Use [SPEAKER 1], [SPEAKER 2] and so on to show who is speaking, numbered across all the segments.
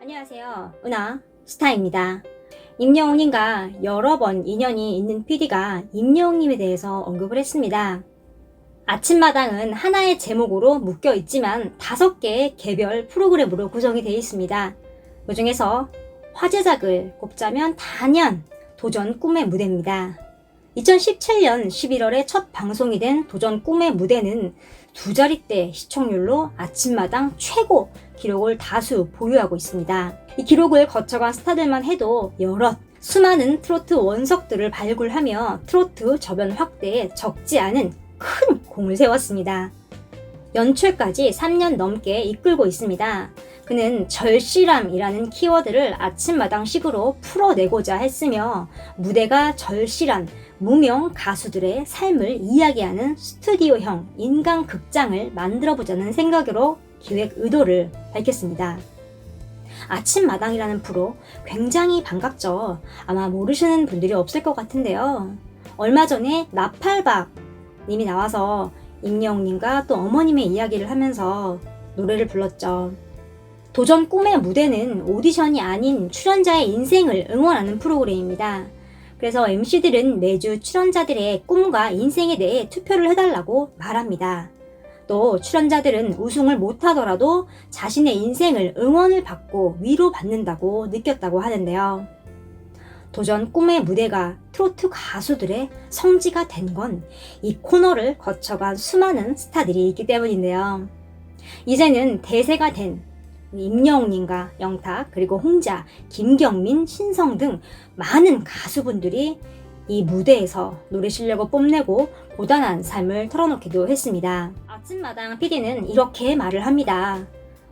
[SPEAKER 1] 안녕하세요. 은하 스타입니다. 임영웅님과 여러 번 인연이 있는 PD가 임영웅님에 대해서 언급을 했습니다. 아침마당은 하나의 제목으로 묶여 있지만 5개의 개별 프로그램으로 구성이 되어 있습니다. 그 중에서 화제작을 꼽자면 단연 도전 꿈의 무대입니다. 2017년 11월에 첫 방송이 된 도전 꿈의 무대는 2자릿대 시청률로 아침마당 최고 기록을 다수 보유하고 있습니다. 이 기록을 거쳐간 스타들만 해도 여럿 수많은 트로트 원석들을 발굴하며 트로트 저변 확대에 적지 않은 큰 공을 세웠습니다. 연출까지 3년 넘게 이끌고 있습니다. 그는 절실함이라는 키워드를 아침마당식으로 풀어내고자 했으며 무대가 절실한 무명 가수들의 삶을 이야기하는 스튜디오형 인간극장을 만들어보자는 생각으로 기획 의도를 밝혔습니다. 아침마당이라는 프로 굉장히 반갑죠. 아마 모르시는 분들이 없을 것 같은데요. 얼마 전에 나팔박 님이 나와서 임영웅님과 또 어머님의 이야기를 하면서 노래를 불렀죠. 도전 꿈의 무대는 오디션이 아닌 출연자의 인생을 응원하는 프로그램입니다. 그래서 MC들은 매주 출연자들의 꿈과 인생에 대해 투표를 해달라고 말합니다. 또 출연자들은 우승을 못하더라도 자신의 인생을 응원을 받고 위로받는다고 느꼈다고 하는데요. 도전 꿈의 무대가 트로트 가수들의 성지가 된 건 이 코너를 거쳐간 수많은 스타들이 있기 때문인데요. 이제는 대세가 된 임영웅님과 영탁, 그리고 홍자, 김경민, 신성 등 많은 가수분들이 이 무대에서 노래 실력을 뽐내고 고단한 삶을 털어놓기도 했습니다. 아침마당 PD는 이렇게 말을 합니다.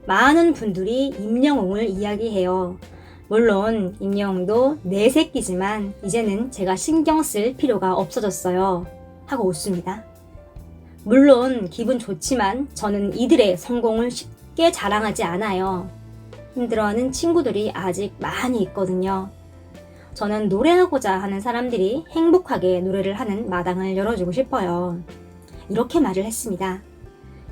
[SPEAKER 1] 많은 분들이 임영웅을 이야기해요. 물론 임영웅도 내 새끼지만 이제는 제가 신경 쓸 필요가 없어졌어요. 하고 웃습니다. 물론 기분 좋지만 저는 이들의 성공을 쉽게 자랑하지 않아요. 힘들어하는 친구들이 아직 많이 있거든요. 저는 노래하고자 하는 사람들이 행복하게 노래를 하는 마당을 열어주고 싶어요. 이렇게 말을 했습니다.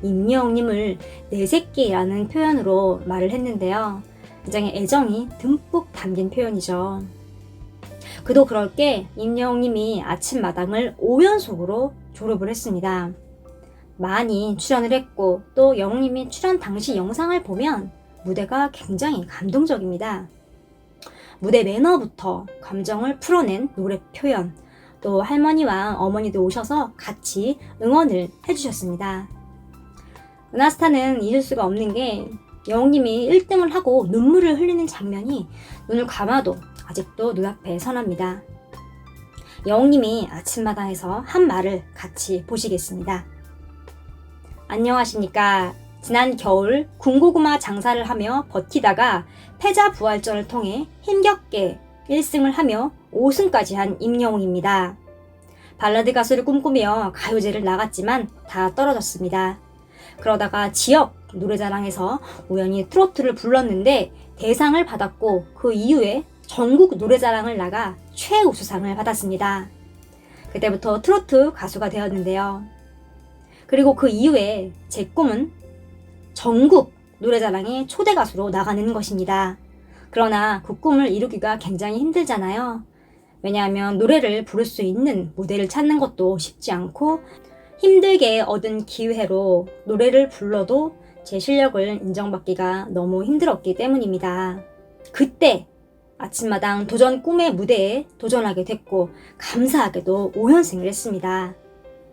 [SPEAKER 1] 임영웅님을 내 새끼라는 표현으로 말을 했는데요. 굉장히 애정이 듬뿍 담긴 표현이죠. 그도 그럴 게 임영웅님이 아침마당을 5연속으로 졸업을 했습니다. 많이 출연을 했고 또 영웅님이 출연 당시 영상을 보면 무대가 굉장히 감동적입니다. 무대 매너부터 감정을 풀어낸 노래 표현, 또 할머니와 어머니도 오셔서 같이 응원을 해주셨습니다. 은하스타는 잊을 수가 없는 게 영웅님이 1등을 하고 눈물을 흘리는 장면이 눈을 감아도 아직도 눈앞에 선합니다. 영웅님이 아침마당에서 한 말을 같이 보시겠습니다. 안녕하십니까. 지난 겨울 군고구마 장사를 하며 버티다가 패자부활전을 통해 힘겹게 1승을 하며 5승까지 한 임영웅입니다. 발라드 가수를 꿈꾸며 가요제를 나갔지만 다 떨어졌습니다. 그러다가 지역 노래자랑에서 우연히 트로트를 불렀는데 대상을 받았고 그 이후에 전국 노래자랑을 나가 최우수상을 받았습니다. 그때부터 트로트 가수가 되었는데요. 그리고 그 이후에 제 꿈은 전국 노래자랑의 초대 가수로 나가는 것입니다. 그러나 그 꿈을 이루기가 굉장히 힘들잖아요. 왜냐하면 노래를 부를 수 있는 무대를 찾는 것도 쉽지 않고 힘들게 얻은 기회로 노래를 불러도 제 실력을 인정받기가 너무 힘들었기 때문입니다. 그때 아침마당 도전 꿈의 무대에 도전하게 됐고 감사하게도 5연승을 했습니다.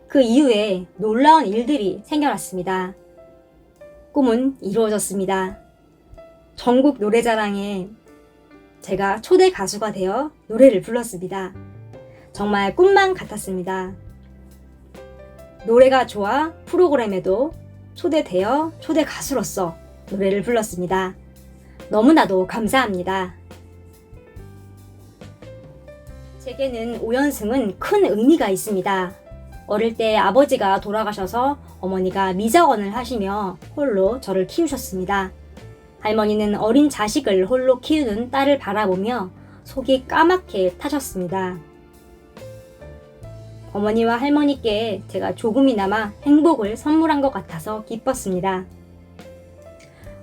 [SPEAKER 1] 그 이후에 놀라운 일들이 생겨났습니다. 꿈은 이루어졌습니다. 전국 노래자랑에 제가 초대 가수가 되어 노래를 불렀습니다. 정말 꿈만 같았습니다. 노래가 좋아 프로그램에도 초대되어 초대 가수로서 노래를 불렀습니다. 너무나도 감사합니다. 제게는 5연승은 큰 의미가 있습니다. 어릴 때 아버지가 돌아가셔서 어머니가 미자원을 하시며 홀로 저를 키우셨습니다. 할머니는 어린 자식을 홀로 키우는 딸을 바라보며 속이 까맣게 타셨습니다. 어머니와 할머니께 제가 조금이나마 행복을 선물한 것 같아서 기뻤습니다.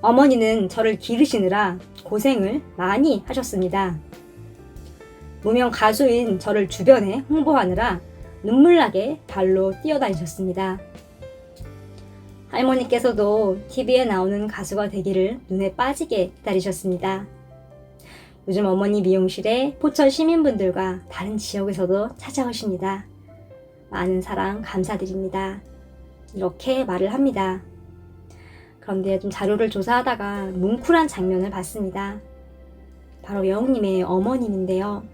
[SPEAKER 1] 어머니는 저를 기르시느라 고생을 많이 하셨습니다. 무명 가수인 저를 주변에 홍보하느라 눈물나게 발로 뛰어다니셨습니다. 할머니께서도 TV에 나오는 가수가 되기를 눈에 빠지게 기다리셨습니다. 요즘 어머니 미용실에 포천 시민분들과 다른 지역에서도 찾아오십니다. 많은 사랑 감사드립니다. 이렇게 말을 합니다. 그런데 좀 자료를 조사하다가 뭉클한 장면을 봤습니다. 바로 여웅님의 어머님인데요.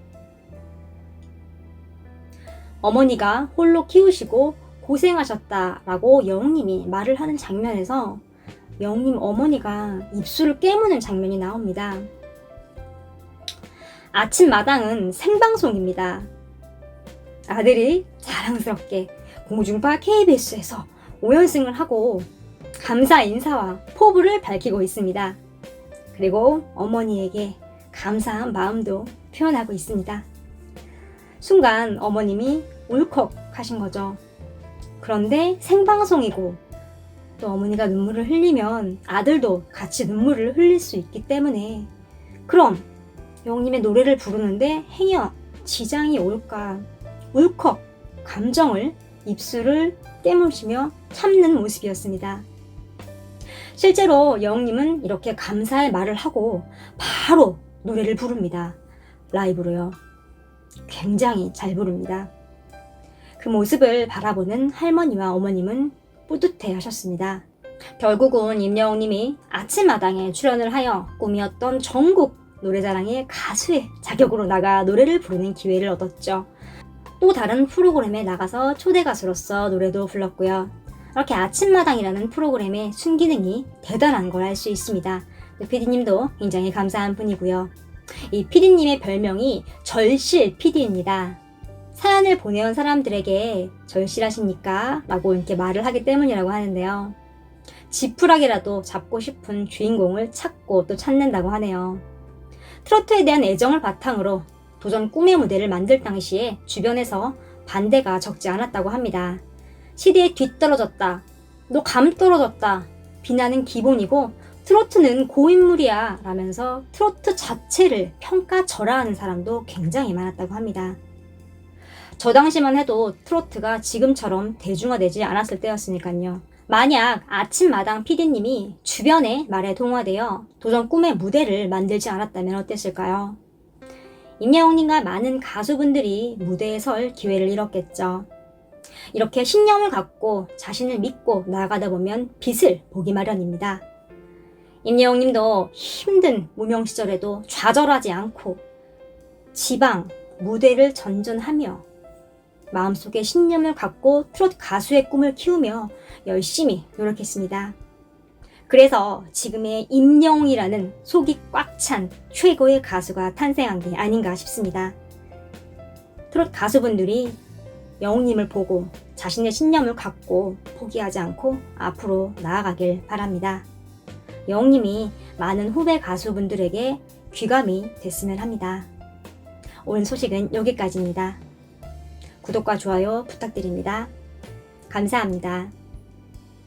[SPEAKER 1] 어머니가 홀로 키우시고 고생하셨다라고 여웅님이 말을 하는 장면에서 여웅님 어머니가 입술을 깨무는 장면이 나옵니다. 아침마당은 생방송입니다. 아들이 자랑스럽게 공중파 KBS에서 5연승을 하고 감사 인사와 포부를 밝히고 있습니다. 그리고 어머니에게 감사한 마음도 표현하고 있습니다. 순간 어머님이 울컥 하신 거죠. 그런데 생방송이고 또 어머니가 눈물을 흘리면 아들도 같이 눈물을 흘릴 수 있기 때문에 그럼 여웅님의 노래를 부르는데 행여 지장이 올까 울컥 감정을 입술을 깨무시며 참는 모습이었습니다. 실제로 여웅님은 이렇게 감사의 말을 하고 바로 노래를 부릅니다. 라이브로요. 굉장히 잘 부릅니다. 그 모습을 바라보는 할머니와 어머님은 뿌듯해 하셨습니다. 결국은 임여웅님이 아침마당에 출연을 하여 꿈이었던 전국 노래자랑의 가수의 자격으로 나가 노래를 부르는 기회를 얻었죠. 또 다른 프로그램에 나가서 초대 가수로서 노래도 불렀고요. 이렇게 아침마당이라는 프로그램의 순기능이 대단한 걸 알 수 있습니다. PD님도 굉장히 감사한 분이고요. 이 PD님의 별명이 절실 PD입니다. 사연을 보내온 사람들에게 절실하십니까? 라고 이렇게 말을 하기 때문이라고 하는데요. 지푸라기라도 잡고 싶은 주인공을 찾고 또 찾는다고 하네요. 트로트에 대한 애정을 바탕으로 도전 꿈의 무대를 만들 당시에 주변에서 반대가 적지 않았다고 합니다. 시대에 뒤떨어졌다, 너 감 떨어졌다, 비난은 기본이고 트로트는 고인물이야 라면서 트로트 자체를 평가절하하는 사람도 굉장히 많았다고 합니다. 저 당시만 해도 트로트가 지금처럼 대중화되지 않았을 때였으니까요. 만약 아침마당 PD님이 주변의 말에 동화되어 도전 꿈의 무대를 만들지 않았다면 어땠을까요? 임여웅님과 많은 가수분들이 무대에 설 기회를 잃었겠죠. 이렇게 신념을 갖고 자신을 믿고 나아가다 보면 빛을 보기 마련입니다. 임여웅님도 힘든 무명 시절에도 좌절하지 않고 지방, 무대를 전전하며 마음속에 신념을 갖고 트로트 가수의 꿈을 키우며 열심히 노력했습니다. 그래서 지금의 임여웅이라는 속이 꽉 찬 최고의 가수가 탄생한 게 아닌가 싶습니다. 트로트 가수분들이 여웅님을 보고 자신의 신념을 갖고 포기하지 않고 앞으로 나아가길 바랍니다. 여웅님이 많은 후배 가수분들에게 귀감이 됐으면 합니다. 오늘 소식은 여기까지입니다. 구독과 좋아요 부탁드립니다. 감사합니다.